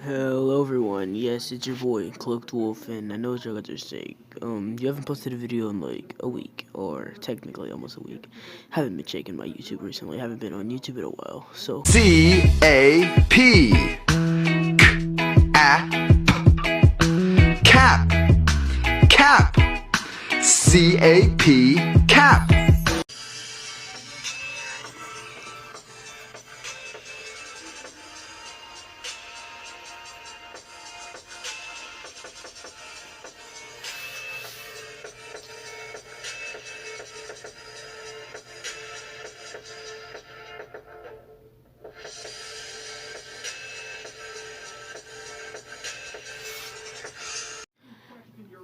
Hello everyone, yes, it's your boy, Cloaked Wolf, and I know what you guys are saying. You haven't posted a video in like a week, or technically almost a week. Haven't been checking my YouTube recently, haven't been on YouTube in a while, so... C-A-P Cap Cap C-A-P Cap.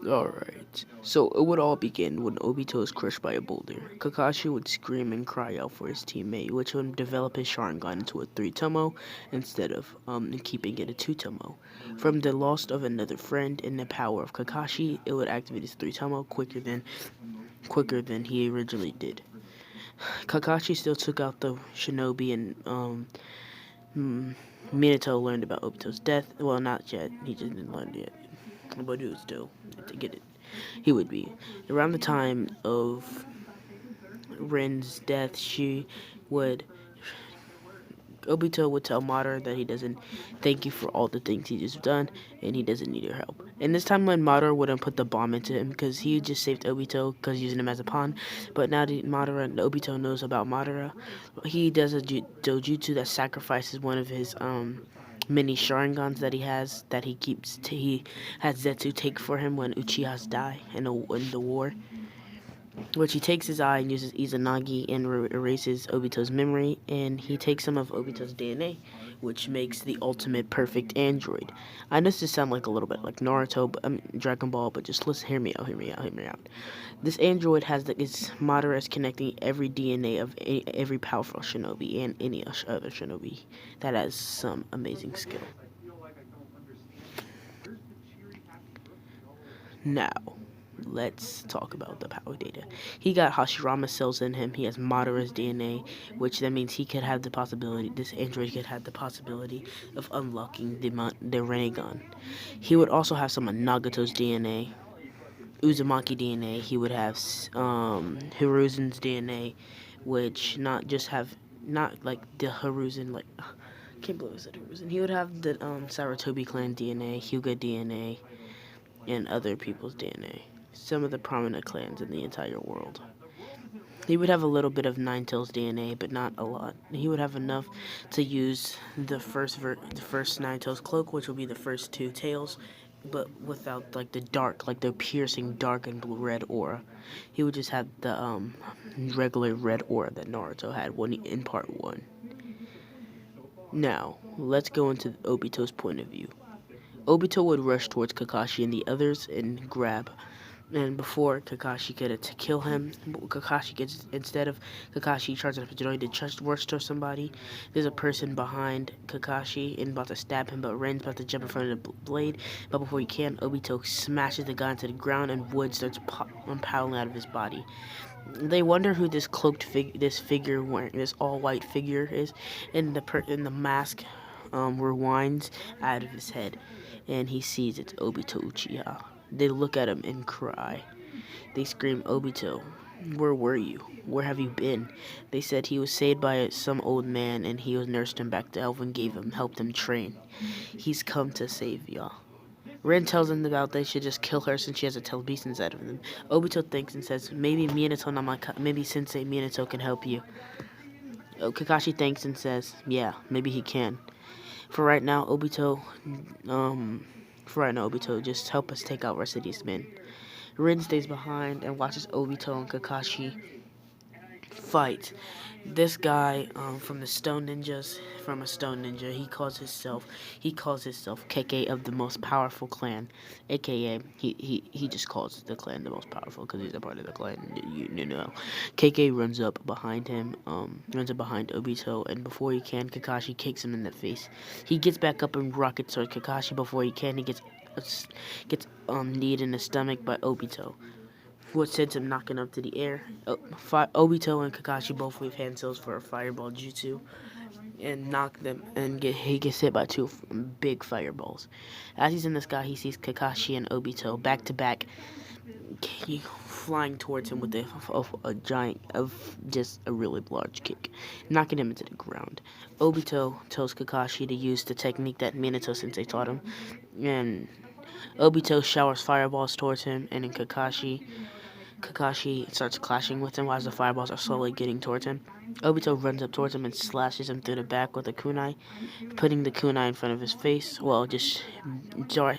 Alright, so it would all begin when Obito is crushed by a boulder. Kakashi would scream and cry out for his teammate, which would develop his Sharingan into a 3-tomo instead of keeping it a 2-tomo. From the loss of another friend and the power of Kakashi, it would activate his 3-tomo quicker than he originally did. Kakashi still took out the shinobi and Minato learned about Obito's death. Well, not yet. He just didn't learn it yet. But he would still to get it. He would be. Around the time of Rin's death, Obito would tell Madara that he doesn't thank you for all the things he just done, and he doesn't need your help. And this time when Madara wouldn't put the bomb into him because he just saved Obito because using him as a pawn. But now that Madara and Obito knows about Madara, he does a dojutsu that sacrifices one of his many Sharingans that he has that he has Zetsu take for him when Uchihas die in the war, which he takes his eye and uses Izanagi and erases Obito's memory, and he takes some of Obito's DNA, which makes the ultimate perfect android. I know this sound like a little bit like Naruto, but Dragon Ball, but just listen, hear me out. This android has its Madara is connecting every DNA of every powerful shinobi and any other shinobi that has some amazing skill. Now, let's talk about the power data. He got Hashirama cells in him. He has Madara's DNA, which that means he could have the possibility, this android could have the possibility of unlocking the Rinnegan. He would also have some of Nagato's DNA, Uzumaki DNA. He would have Hiruzen's DNA, which not like the Hiruzen, like, I can't believe I said Hiruzen. He would have the Sarutobi clan DNA, Hyuga DNA, and other people's DNA. Some of the prominent clans in the entire world. He would have a little bit of Ninetales DNA, but not a lot. He would have enough to use the first Ninetales cloak, which will be the first 2 tails, but without like the piercing dark and blue red aura. He would just have the regular red aura that Naruto had in part 1. Now, let's go into Obito's point of view. Obito would rush towards Kakashi and the others and grab. And before Kakashi could kill him, instead of Kakashi charging up his joint to rush towards somebody, there's a person behind Kakashi and about to stab him, but Ren's about to jump in front of the blade. But before he can, Obito smashes the guy into the ground and wood starts piling out of his body. They wonder who this this all-white figure is, and the mask rewinds out of his head, and he sees it's Obito Uchiha. They look at him and cry. They scream, Obito, where were you? Where have you been? They said he was saved by some old man, and he was nursed him back to health and helped him train. He's come to save y'all. Ren tells them about they should just kill her since she has a telebeast inside of them. Obito thinks and says, maybe Sensei Minato can help you. Kakashi thanks and says, yeah, maybe he can. For right now, Obito, just help us take out rest of these men. Rin stays behind and watches Obito and Kakashi fight. This guy from a Stone Ninja, he calls himself KK of the most powerful clan, aka he just calls the clan the most powerful because he's a part of the clan. You know, KK runs up behind Obito, and before he can, Kakashi kicks him in the face. He gets back up and rockets towards Kakashi. Before he can, he gets kneed in the stomach by Obito, what sends him knocking up to the air. Obito and Kakashi both wave hand seals for a fireball jutsu. and knock them, and he gets hit by two big fireballs. As he's in the sky, he sees Kakashi and Obito back to back, flying towards him with a giant of just a really large kick, knocking him into the ground. Obito tells Kakashi to use the technique that Minato Sensei taught him, and Obito showers fireballs towards him, and then Kakashi starts clashing with him as the fireballs are slowly getting towards him. Obito runs up towards him and slashes him through the back with a kunai, putting the kunai in front of his face, well, just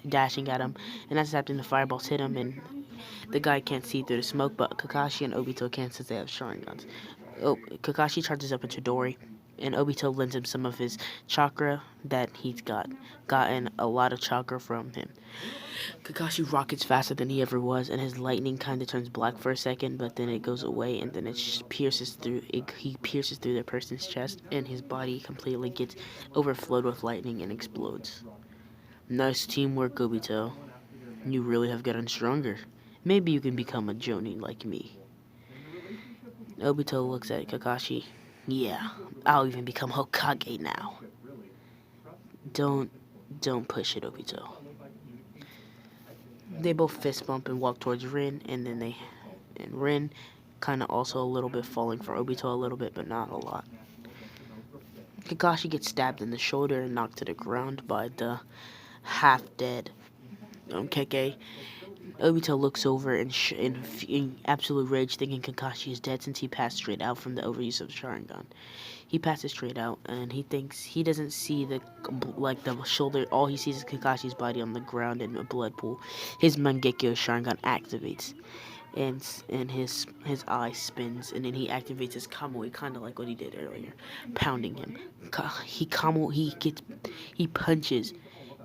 dashing at him. And as it's happening, the fireballs hit him, and the guy can't see through the smoke, but Kakashi and Obito can since they have Sharingans. Kakashi charges up into Dori, and Obito lends him some of his chakra that he's gotten a lot of chakra from him. Kakashi rockets faster than he ever was, and his lightning kind of turns black for a second, but then it goes away, and then pierces through. He pierces through the person's chest, and his body completely gets overflowed with lightning and explodes. Nice teamwork, Obito. You really have gotten stronger. Maybe you can become a Jonin like me. Obito looks at Kakashi. Yeah, I'll even become Hokage now. Don't push it, Obito. They both fist bump and walk towards Rin, and Rin kind of also a little bit falling for Obito a little bit, but not a lot. Kakashi gets stabbed in the shoulder and knocked to the ground by the half-dead Keke. Obito looks over in absolute rage, thinking Kakashi is dead since he passed straight out from the overuse of Sharingan. He passes straight out, and he thinks he doesn't see the shoulder. All he sees is Kakashi's body on the ground in a blood pool. His Mangekyo Sharingan activates, and his eye spins, and then he activates his Kamui, kind of like what he did earlier, pounding him. He punches.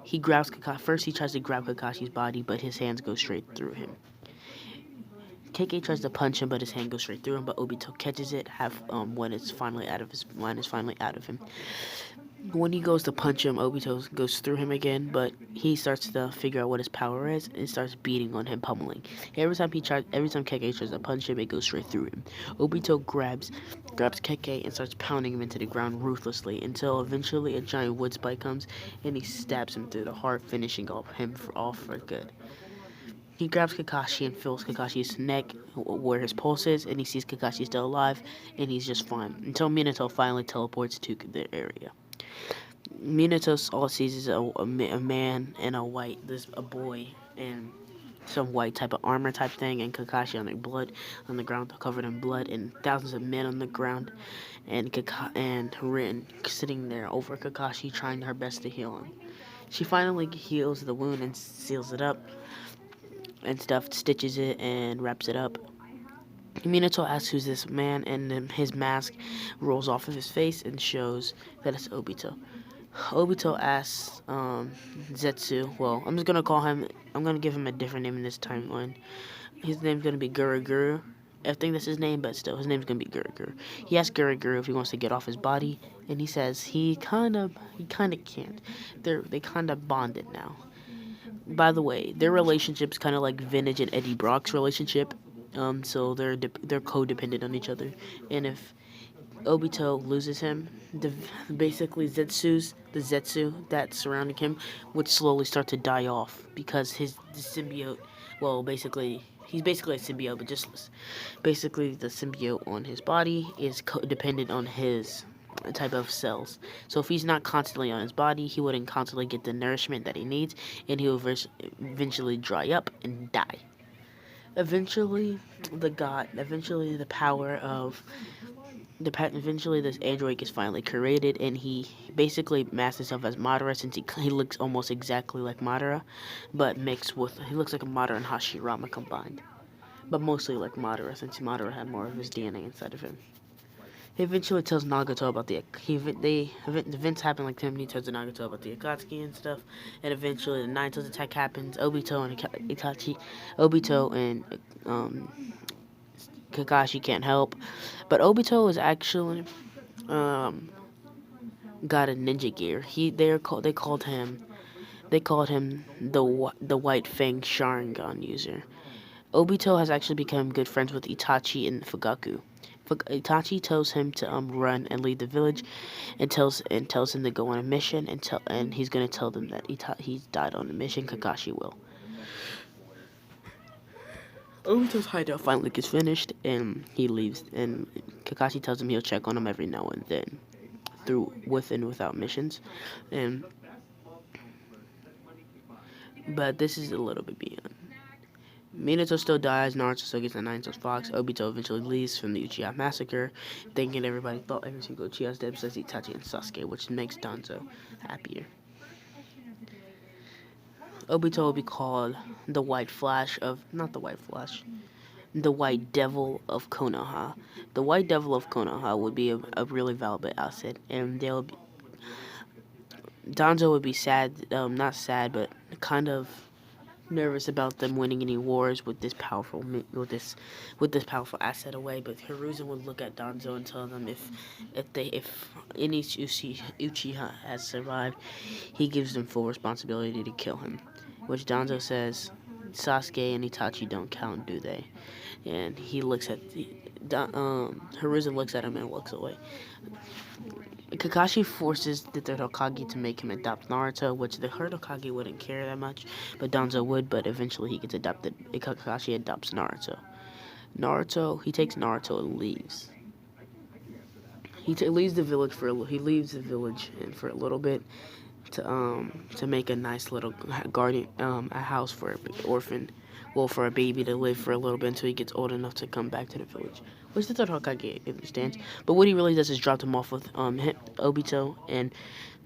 He grabs Kakashi. First, he tries to grab Kakashi's body, but his hands go straight through him. Keke tries to punch him, but his hand goes straight through him. But Obito catches it when it's finally out of his mind is finally out of him. When he goes to punch him, Obito goes through him again, but he starts to figure out what his power is and starts beating on him, pummeling. Every time Keke tries to punch him, it goes straight through him. Obito grabs Keke and starts pounding him into the ground ruthlessly until eventually a giant wood spike comes and he stabs him through the heart, finishing him off for good. He grabs Kakashi and feels Kakashi's neck where his pulse is, and he sees Kakashi still alive, and he's just fine until Minato finally teleports to the area. Minato all sees is a man in a boy and some white type of armor type thing, and Kakashi on the ground, covered in blood, and thousands of men on the ground, and Rin sitting there over Kakashi, trying her best to heal him. She finally heals the wound and seals it up and stuff, stitches it and wraps it up. Minato asks who's this man, and then his mask rolls off of his face and shows that it's Obito. Obito asks Zetsu, well, I'm gonna give him a different name in this timeline. His name's gonna be Guruguru. I think that's his name, but still, his name's gonna be Guruguru. He asks Guruguru if he wants to get off his body, and he says he kinda can't. They kinda bonded now. By the way, their relationship's kind of like Vintage and Eddie Brock's relationship. So they're codependent on each other, and if Obito loses him, basically the Zetsu that's surrounding him would slowly start to die off because the symbiote, well, he's basically a symbiote, but just basically the symbiote on his body is dependent on his type of cells. So if he's not constantly on his body, he wouldn't constantly get the nourishment that he needs, and he will eventually dry up and die. Eventually, eventually this android gets finally created, and he basically masks himself as Madara, since he looks almost exactly like Madara, but he looks like Madara and Hashirama combined, but mostly like Madara, since Madara had more of his DNA inside of him. He eventually tells Nagato about the events happen like him, and he tells Nagato about the Akatsuki and stuff, and eventually the Nine Tails attack happens. Obito and Kakashi can't help, but Obito is actually got a ninja gear. They called him the White Fang Sharingan user. Obito has actually become good friends with Itachi and Fugaku. Itachi tells him to run and leave the village, and tells him to go on a mission, and he's gonna tell them that he's died on a mission. Kakashi will. Obito's hideout finally gets finished, and he leaves. And Kakashi tells him he'll check on him every now and then, through with and without missions. And but this is a little bit beyond. Minato still dies, Naruto still gets the Nine-Tails Fox, Obito eventually leaves from the Uchiha massacre, thinking everybody thought every single Uchiha's dead besides Itachi and Sasuke, which makes Danzo happier. Obito will be called the White Flash of, not the White Flash, the White Devil of Konoha. The White Devil of Konoha would be a really valuable asset, and Danzo would be sad, not sad, but kind of nervous about them winning any wars with this with this powerful asset away. But Hiruzen would look at Danzo and tell them if any Uchiha has survived, he gives them full responsibility to kill him. Which Danzo says, Sasuke and Itachi don't count, do they? And he looks at Hiruzen looks at him and walks away. Kakashi forces the third Hokage to make him adopt Naruto, which the third Hokage wouldn't care that much, but Danzo would. But eventually, he gets adopted. Kakashi adopts Naruto. He takes Naruto and leaves. Leaves the village and for a little bit to make a nice little garden a house for an orphan, for a baby to live for a little bit until he gets old enough to come back to the village, which the third Hokage understands. But what he really does is drop him off with Obito, and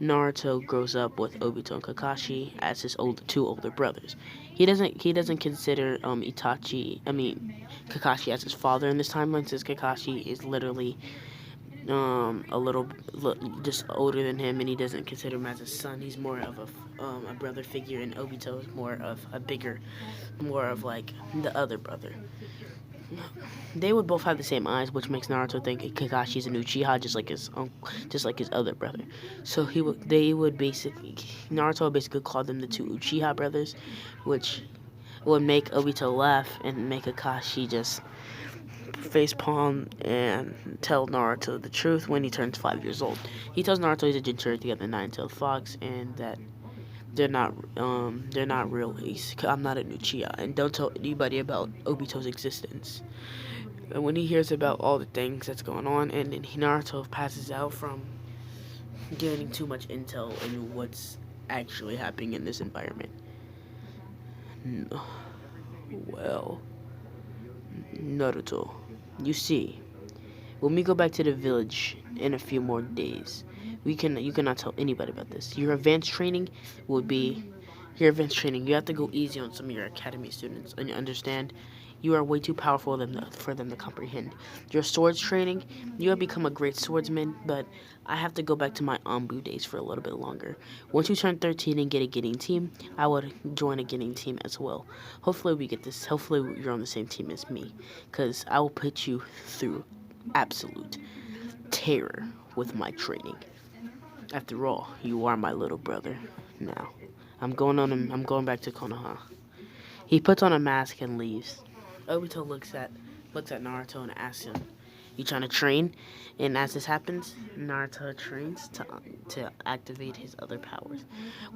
Naruto grows up with Obito and Kakashi as his two older brothers. He doesn't consider Kakashi as his father in this timeline, since Kakashi is literally a little just older than him, and he doesn't consider him as a son. He's more of a brother figure, and Obito is more of more of like the other brother. They would both have the same eyes, which makes Naruto think Kakashi's an Uchiha, just like his other brother. So Naruto would basically call them the two Uchiha brothers, which would make Obito laugh and make Kakashi just facepalm and tell Naruto the truth when he turns 5 years old. He tells Naruto he's a Jinchuriki to get the Nine-Tailed Fox, and that they're not real. I'm not an Uchiha, and don't tell anybody about Obito's existence. And when he hears about all the things that's going on, and then Naruto passes out from getting too much intel into what's actually happening in this environment. Well, Naruto, you see, when we go back to the village in a few more days, you cannot tell anybody about this. Your advanced training. You have to go easy on some of your academy students, and you understand. You are way too powerful for them to comprehend. Your swords training, you have become a great swordsman, but I have to go back to my Anbu days for a little bit longer. Once you turn 13 and get a Genin team, I would join a Genin team as well. Hopefully you're on the same team as me, because I will put you through absolute terror with my training. After all, you are my little brother. Now, I'm going back to Konoha. He puts on a mask and leaves. Obito looks at Naruto and asks him, "You trying to train?" And as this happens, Naruto trains to activate his other powers.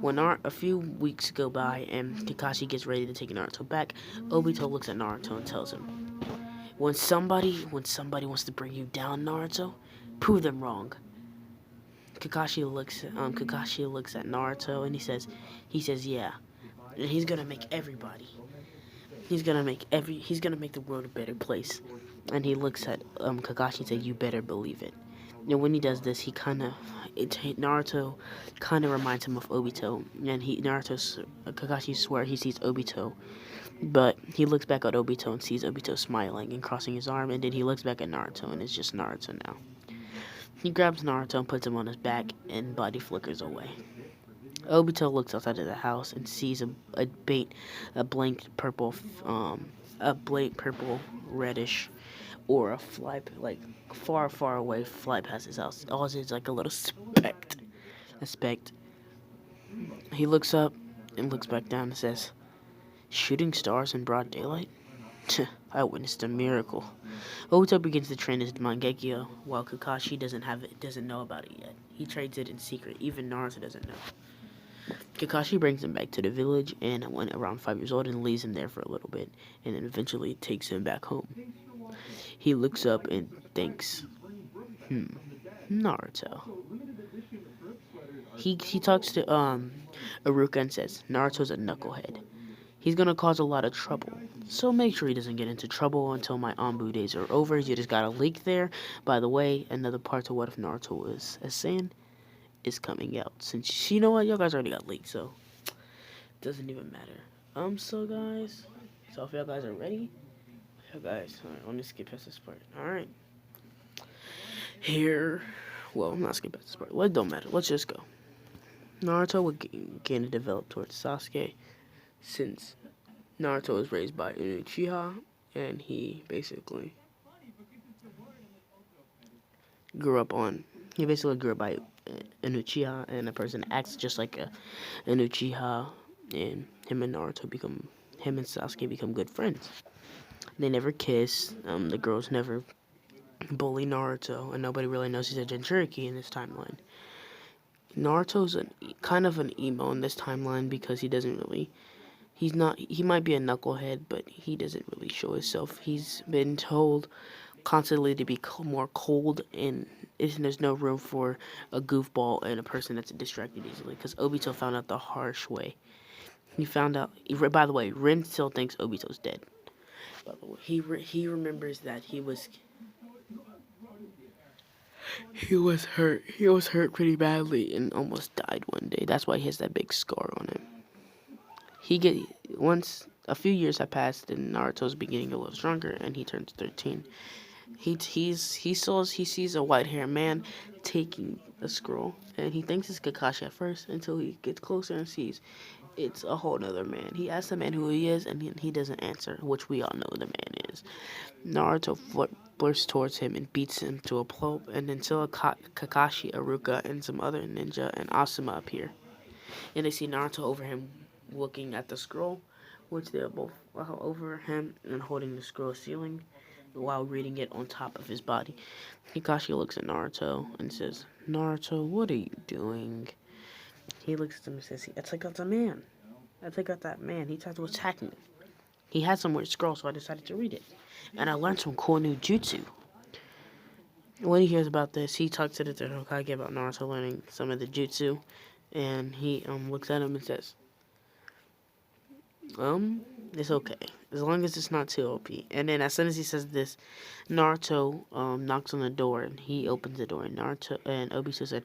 When a few weeks go by and Kakashi gets ready to take Naruto back, Obito looks at Naruto and tells him, When somebody wants to bring you down, Naruto, prove them wrong." Kakashi looks at Naruto and he says, "Yeah, and he's gonna make the world a better place." And he looks at Kakashi and says, "You better believe it." And when he does this, Naruto kind of reminds him of Obito, and Kakashi swears he sees Obito, but he looks back at Obito and sees Obito smiling and crossing his arm, and then he looks back at Naruto and it's just Naruto now. He grabs Naruto and puts him on his back, and body flickers away. Obito looks outside of the house and sees a blank purple reddish aura fly, like far, far away, fly past his house. All it is like a little speck. He looks up and looks back down and says, "Shooting stars in broad daylight? I witnessed a miracle." Obito begins to train his Mangekyo, while Kakashi doesn't know about it yet. He trades it in secret. Even Naruto doesn't know. Kakashi brings him back to the village and when around 5 years old and leaves him there for a little bit, and then eventually takes him back home. He looks up and thinks, Naruto. He talks to Iruka and says, Naruto's a knucklehead. He's gonna cause a lot of trouble. So make sure he doesn't get into trouble until my Anbu days are over. You just got a leak there. By the way, another part to what if Naruto was a Saiyan is coming out. Since you know what, y'all guys already got leaked, so it doesn't even matter. So guys, so if y'all guys are ready, alright, let me skip past this part. Alright. Here, well, I'm not skipping past this part. Well, it don't matter. Let's just go. Naruto would gain to develop towards Sasuke since Naruto was raised by Uchiha, and he basically grew up by an Uchiha, and a person acts just like an Uchiha, and him and Sasuke become good friends. They never kiss. The girls never bully Naruto, and nobody really knows he's a Jinchuriki in this timeline. Naruto's kind of an emo in this timeline because he might be a knucklehead, but he doesn't really show himself. He's been told constantly to be more cold, and there's no room for a goofball and a person that's distracted easily, because Obito found out the harsh way. He found out, by the way, Rin still thinks Obito's dead. By the way, he remembers that he was hurt. He was hurt pretty badly and almost died one day. That's why he has that big scar on him. Once a few years have passed and Naruto's beginning a little stronger and he turns 13. He sees a white-haired man taking a scroll, and he thinks it's Kakashi at first until he gets closer and sees it's a whole other man. He asks the man who he is, and he doesn't answer, which we all know the man is. Naruto bursts towards him and beats him to a pulp, and until Kakashi, Iruka, and some other ninja and Asuma appear. And they see Naruto over him looking at the scroll, which they're both over him and holding the scroll ceiling while reading it on top of his body. Kakashi looks at Naruto and says, Naruto, what are you doing? He looks at him and says, I took out the man. I took out that man. He tried to attack me. He had some weird scroll, so I decided to read it. And I learned some cool new jutsu. When he hears about this, he talks to the third Hokage about Naruto learning some of the jutsu. And he looks at him and says, it's okay. As long as it's not too OP. And then as soon as he says this, Naruto knocks on the door and he opens the door. And Obito said,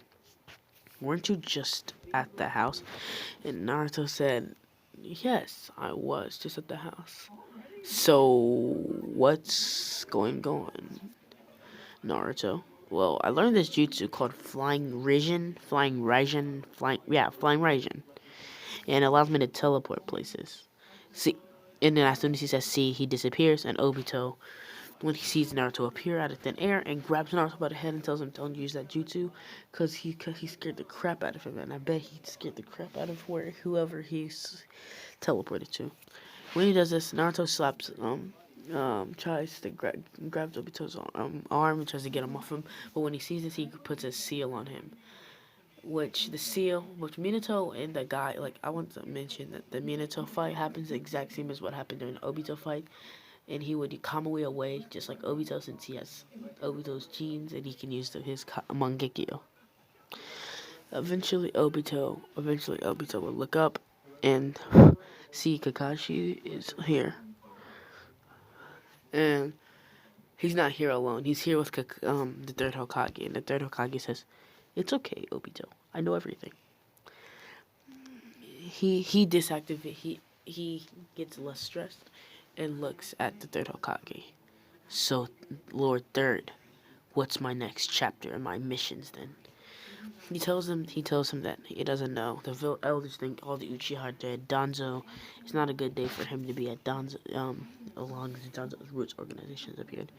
weren't you just at the house? And Naruto said, yes, I was just at the house. So, what's going on, Naruto? Well, I learned this jutsu called Flying Raijin. And it allows me to teleport places. See, and then as soon as he says see, he disappears, and Obito, when he sees Naruto appear out of thin air and grabs Naruto by the head and tells him don't use that jutsu, because he scared the crap out of him, and I bet he scared the crap out of whoever he's teleported to. When he does this, Naruto tries to grabs Obito's arm and tries to get him off him, but when he sees this, he puts a seal on him. Which Minato and the guy, I want to mention that the Minato fight happens the exact same as what happened during the Obito fight, and he would Kamui away just like Obito since he has Obito's genes and he can use his Mangekyo. Eventually Obito would look up and see Kakashi is here, and he's not here alone. He's here with the third Hokage, and the third Hokage says, it's okay, Obito. I know everything. He gets less stressed and looks at the third Hokage. So, Lord Third, what's my next chapter and my missions then? He tells him that he doesn't know. The elders think all the Uchiha are dead. Danzo, it's not a good day for him to be at Danzo. Along with Danzo's roots organizations appeared.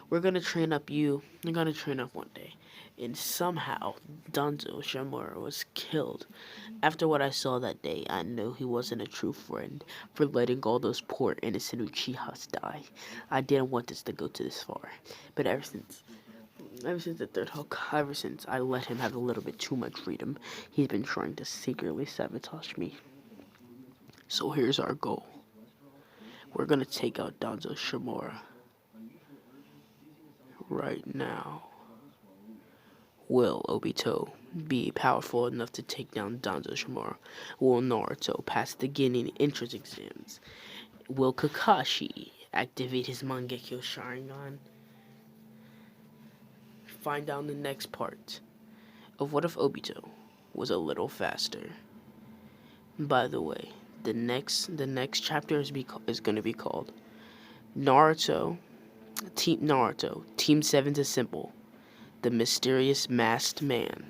We're gonna train up you. We're gonna train up one day, and somehow Danzo Shimura was killed. After what I saw that day, I knew he wasn't a true friend for letting all those poor innocent Uchihas die. I didn't want this to go to this far, but ever since the third Hokage, ever since I let him have a little bit too much freedom, he's been trying to secretly sabotage me. So here's our goal. We're gonna take out Danzo Shimura right now. Will Obito be powerful enough to take down Danzo Shimura? Will Naruto pass the Genin entrance exams? Will Kakashi activate his Mangekyo Sharingan? Find out in the next part of What If Obito Was a Little Faster. By the way, the next chapter is going to be called Naruto Team 7's Assemble, The Mysterious Masked Man.